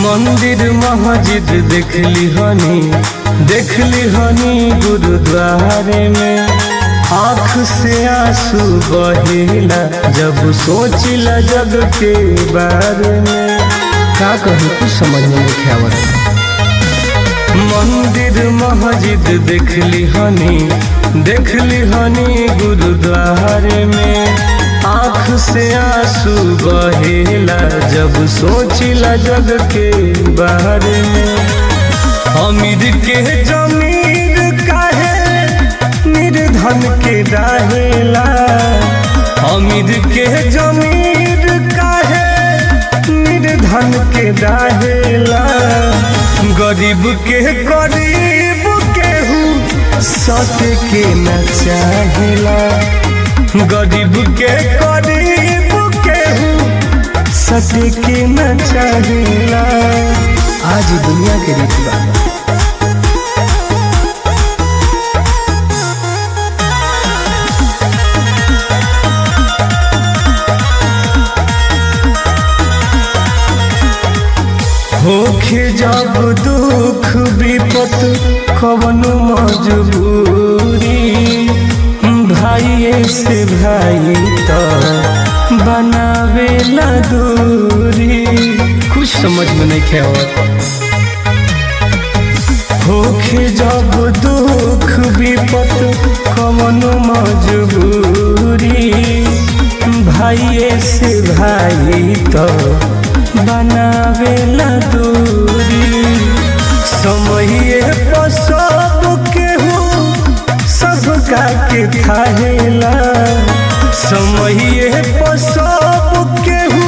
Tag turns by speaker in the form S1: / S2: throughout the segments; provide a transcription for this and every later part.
S1: मंदिर मस्जिद देखली हनी गुरुद्वारे में आँख से आंसू बहेला जब सोचिला जग के बारे में।
S2: का कहूँ कुछ समझ में नहीं आवत।
S1: मंदिर मस्जिद देखली हनी गुरुद्वारे में आँख से आंसू बहेला जब सोचिला जग के बारे में। अमीर के जमीर काहे निर्धन के रहेला, अमीर के जमीर काहे निर्धन के रहेला। गरीब के केहू सत के न चाहेला, गरीब के केहू सत के न चाहेला।
S2: आज दुनिया के रीति बा।
S1: होखे जब दुख विपत कवनो मजबूरी, भाई से भाई तो बनावेला दूरी।
S2: कुछ समझ में नहीं आवत।
S1: होखे जब दुख विपत कवनो मजबूरी, भाई से भाई तो बनावेला दूरी। समय पर सब केहू सबका के थाहेला, समय पर सब केहू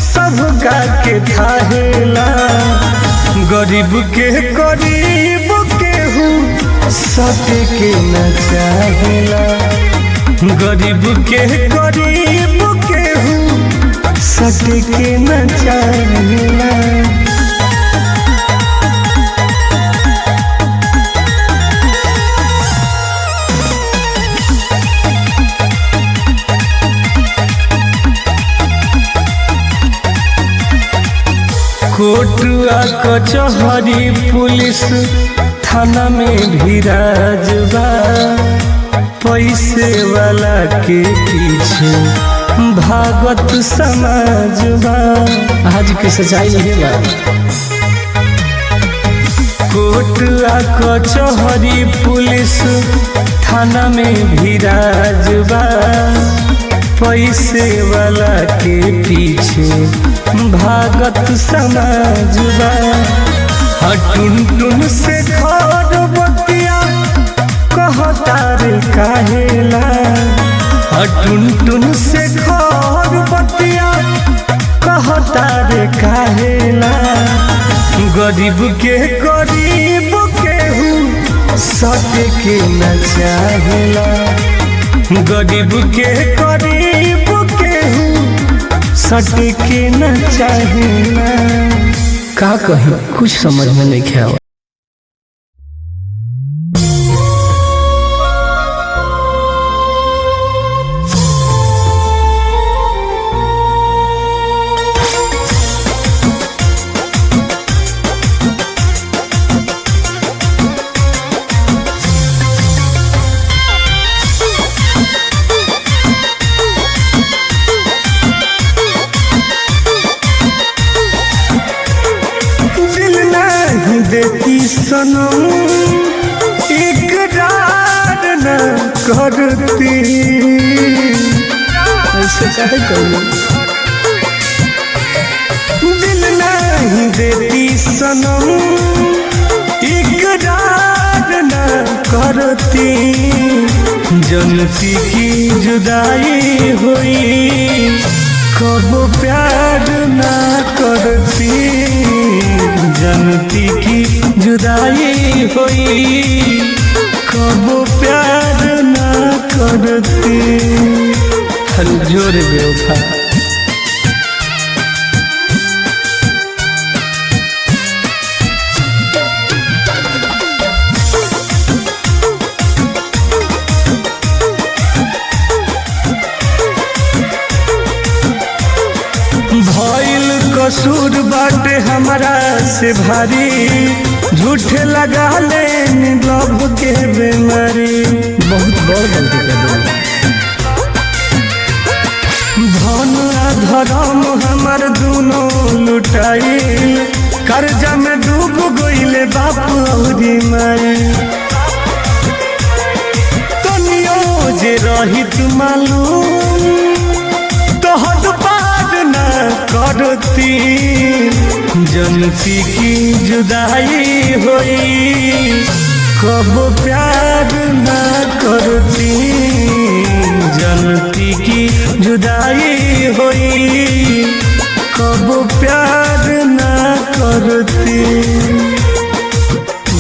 S1: सबका के थाहेला। गरीब केहू सत के न चाहेला, गरीब केहू सत के न चाहेला। कोर्ट कचहरी पुलिस थाना में भी राजबा, पैसे वाला के पीछे भागत समाजबा।
S2: आज की सच्चाई है बा।
S1: कोर्ट कचहरी पुलिस थाना में भी राजबा, पैसे वाला के पीछे भागत समाजबा। टुन से घर बतिया कहतार काहेला, टुन से घर बतिया कहतार काहेला। गरीब केहू सत के न चाहेला, गरीब केहू सट के न चाहेला।
S2: का कहीं कुछ समझ में नहीं आवत।
S1: देती सनम इकरार न करती,
S2: ऐसे काहे कहूँ।
S1: दिल नहीं देती सनम इकरार न करती, जनती की जुदाई हुई कब प्यार ना करती, जनती की जुदाई हुई कब प्यार ना करती।
S2: हल जोर बेवफा।
S1: कसूर बाटे हमारा से भारी, झूठे लगा ले लव के बीमारी।
S2: बहुत बड़ गलती कर दी।
S1: धन आ धर्म हमार दोनों लुटाई, कर्जा में डूब गईले बाप औरी माई। तनियो जे रहित मालूम तोहर पार न करती, जनती की जुदाई होई कब प्यार न करती, जनती की जुदाई होई कब प्यार न करती।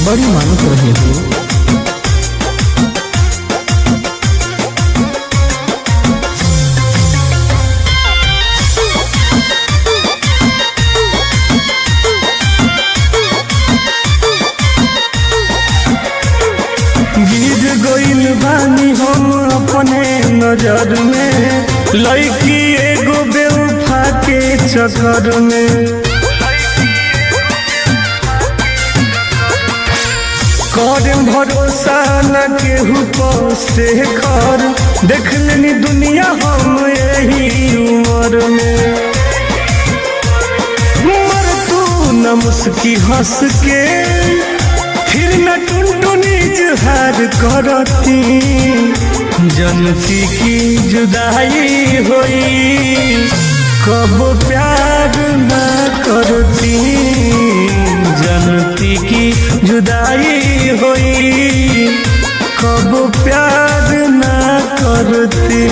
S2: बड़ी मानत रही हो।
S1: गिर गइल बानी हम अपने नजर में, लड़की एगो बेवफा के चक्कर में। कर भरोसा न केहू पर से कर, देख लेनी दुनिया हम यही उम्र में। मर तू न मुस्की हंस के, फिर न टुनटुनी जुहार करती, जनती की जुदाई होई कब प्यार न करती, जनती की जुदाई होई कब प्यार न करती।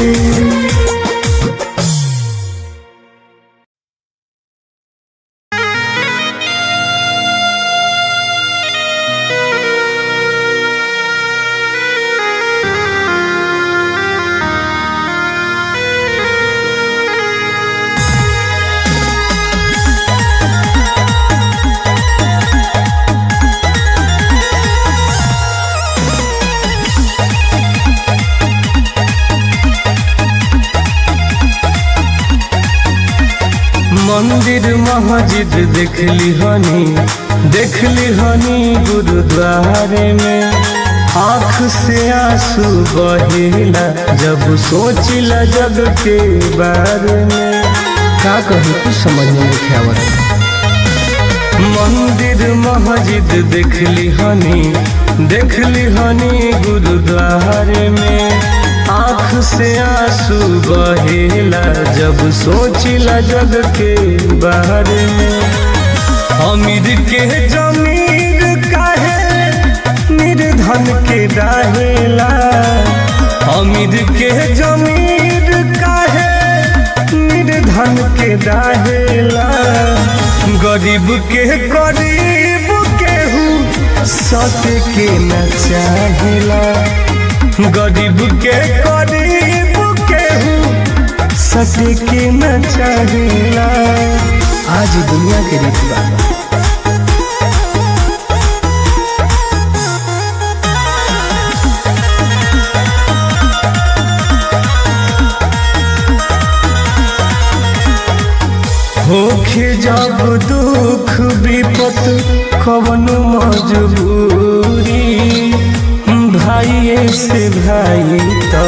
S1: मंदिर मस्जिद देखली हनी गुरुद्वारे में, आँख से आंसू बहेला जब सोचिला जग के बारे में।
S2: का कही कुछ समझ में नहीं आवत।
S1: मंदिर मस्जिद देखली हनी गुरुद्वारे में, आँख से आंसू बहेला जब सोचिला जग के बारे में। अमीर के जमीर काहे निर्धन के डाहेला, अमीर के जमीर काहे निर्धन के डाहेला। गरीब के गरीब केहू सत के न चाहेला, गरीब के गरीब केहू सत के न चाहेला।
S2: आज दुनिया के रीत बा।
S1: होखे जब दुख विपत कवन मजबूरी, भाई से भाई तो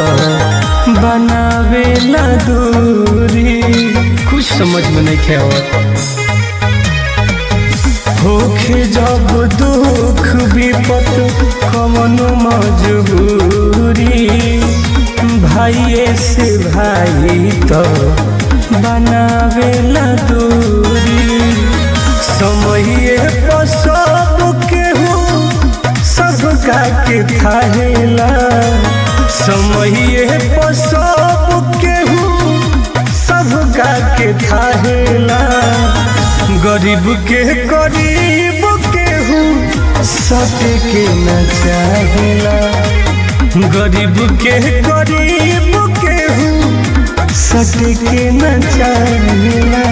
S1: बनावेला दूरी।
S2: कुछ समझ में नहीं आवत।
S1: होखे जब दुख विपत कवन मजबूरी, भाई से भाई तो बनावेला दूरी। समय पर सब केहू सबका के थाहेला, समय पर सब केहू सबका के थाहेला। गरीब के गरीब केहू सत के न चाहेला, गरीब के गरीब केहू सत के न चाहेला।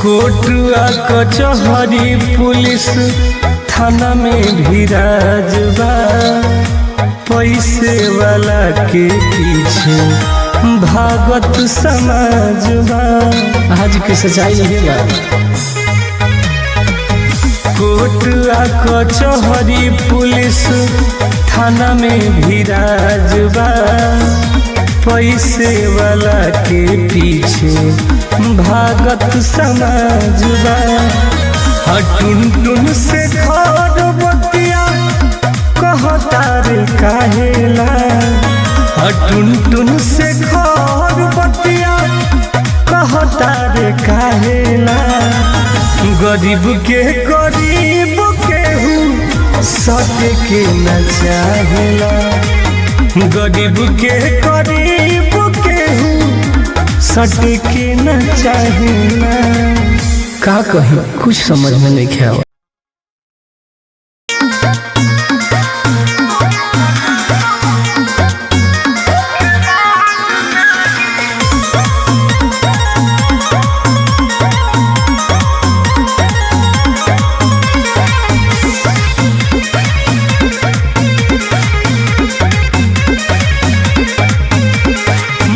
S1: कोर्ट कोर्टुआ कचहरी पुलिस थाना में भी राजबा, पैसे वाला के पीछे भागत समाजबा।
S2: आज की सच्चाई यही बा।
S1: कोर्टुआ कचहरी पुलिस थाना में भी राजबा, पैसे वाला के पीछे भागत समाजबा। टुन टुन से घर बतिया कहता रे काहेला, टुन टुन से घर बतिया कहता रे काहेला। गरीब के केहू सटे के न चाहेला, गरीब के केहू सटे के न चाहेला।
S2: का कही कुछ समझ में नहीं आवा।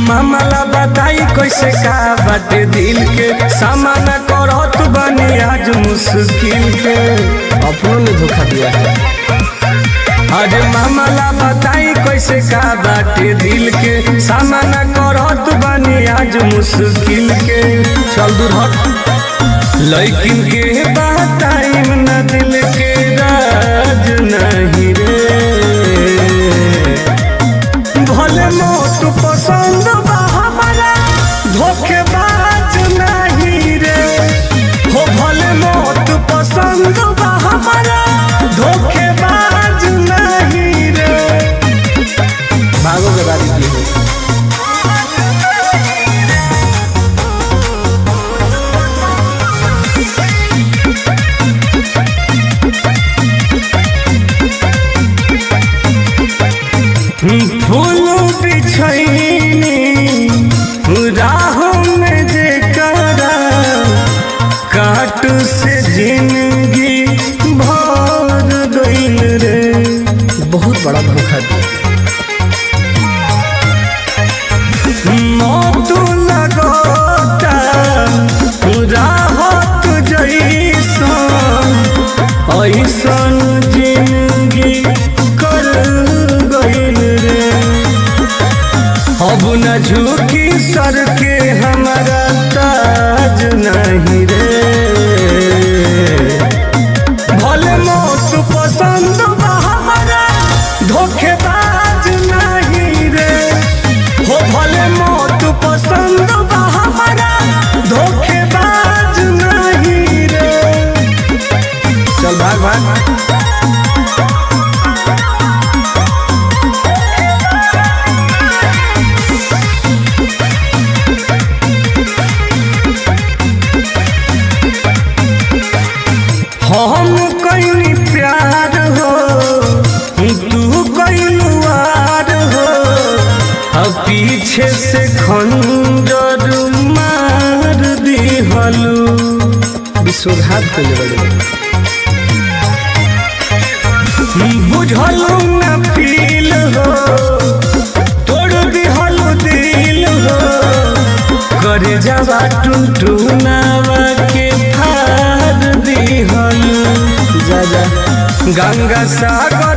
S1: मामला बताई कैसे का बाटे दिल के, सामना करत बनी आज मुश्किल के।
S2: अपनों ने धोखा दिया है।
S1: अरे मामला बताई कैसे का बाटे दिल के, सामना करत बनी आज मुश्किल के।
S2: चल दूर हट।
S1: लेकिन के बताई न दिल के राज नहीं रे, भले मौत पसंद बा हमारा धोखेबाज नहीं रे, हो भले मौत पसंद बा हमारा धोखेबाज नहीं रे।
S2: भागो के बारी की हो।
S1: फूल बिछैनी राहों में जेकरा, काट से जिंदगी भर गइल रे।
S2: बहुत बड़ा धोखा दिया।
S1: मौत लगता राहत जैसन, ऐसन जिंदगी कर गइल रे। अब न झुकी सर के हमारा ताज नहीं रे, भले मौत पसंद बा हमारा धोखेबाज नहीं रे, हो भले मौत पसंद बा हमारा धोखेबाज नहीं रे।
S2: चल भाग भाग।
S1: हम कहीं प्यार हो तू कईलुआर हो, पीछे से खंजर मार दिहलू।
S2: विश्वासघात कर
S1: बुझलू न फील हो, तोड़ दिहलू दिल हो, करे जावा टुनटुनावा के फाड़ दिहलू।
S2: जा जा
S1: गंगा सागर